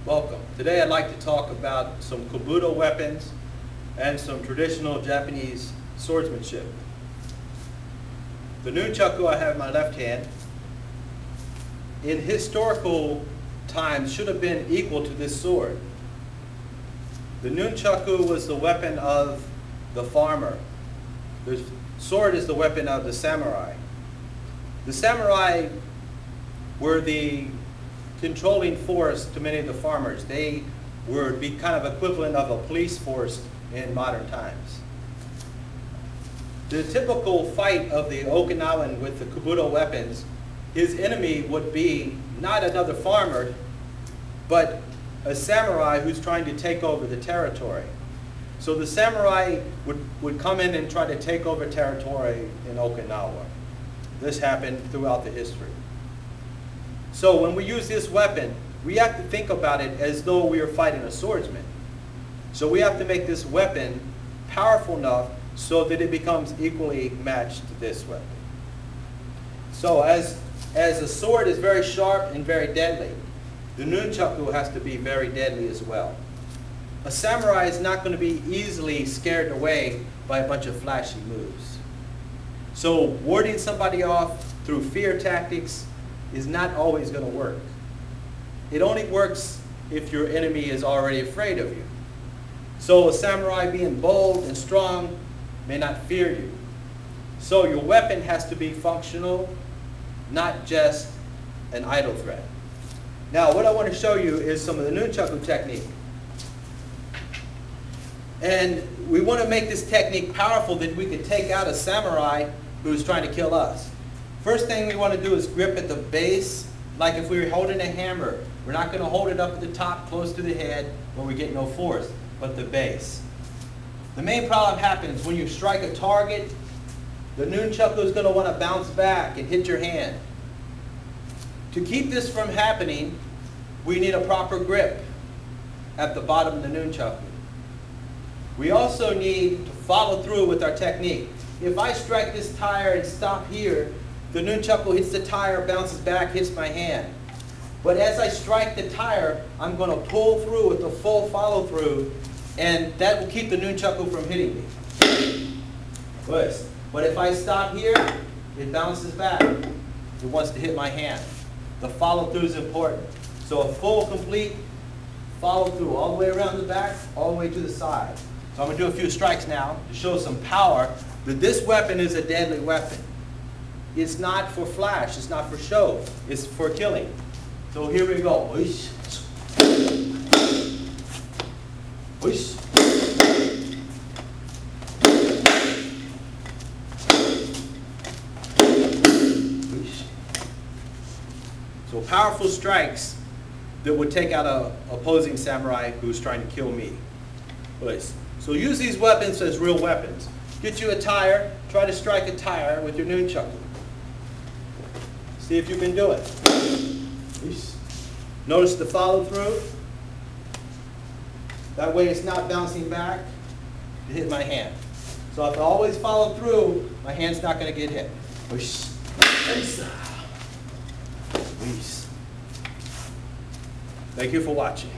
Welcome. Today I'd like to talk about some kabuto weapons and some traditional Japanese swordsmanship. The nunchucku I have in my left hand, in historical times, should have been equal to this sword. The nunchucku was the weapon of the farmer. The sword is the weapon of the samurai. The samurai were the controlling force to many of the farmers. They would be kind of equivalent of a police force in modern times. The typical fight of the Okinawan with the kabuto weapons, his enemy would be not another farmer, but a samurai who's trying to take over the territory. So the samurai would come in and try to take over territory in Okinawa. This happened throughout the history. So when we use this weapon, we have to think about it as though we are fighting a swordsman. So we have to make this weapon powerful enough so that it becomes equally matched to this weapon. So as a sword is very sharp and very deadly, the nunchucku has to be very deadly as well. A samurai is not going to be easily scared away by a bunch of flashy moves. So warding somebody off through fear tactics is not always going to work. It only works if your enemy is already afraid of you. So a samurai being bold and strong may not fear you. So your weapon has to be functional, not just an idle threat. Now what I want to show you is some of the nunchucku technique. And we want to make this technique powerful that we can take out a samurai who's trying to kill us. First thing we want to do is grip at the base, like if we were holding a hammer. We're not going to hold it up at the top close to the head where we get no force, but the base. The main problem happens when you strike a target, the nunchucku is going to want to bounce back and hit your hand. To keep this from happening, we need a proper grip at the bottom of the nunchucku. We also need to follow through with our technique. If I strike this tire and stop here, the nunchucku hits the tire, bounces back, hits my hand. But as I strike the tire, I'm going to pull through with the full follow through, and that will keep the nunchucku from hitting me. But if I stop here, it bounces back. It wants to hit my hand. The follow through is important. So a full, complete follow through all the way around the back, all the way to the side. So I'm going to do a few strikes now to show some power that this weapon is a deadly weapon. It's not for flash, it's not for show, it's for killing. So here we go. Whoosh. Whoosh. Whoosh. So powerful strikes that would take out an opposing samurai who's trying to kill me. Whoosh. So use these weapons as real weapons. Get you a tire, try to strike a tire with your nunchucku. See if you can do it. Notice the follow through. That way it's not bouncing back to hit my hand. So if I always follow through, my hand's not going to get hit. Thank you for watching.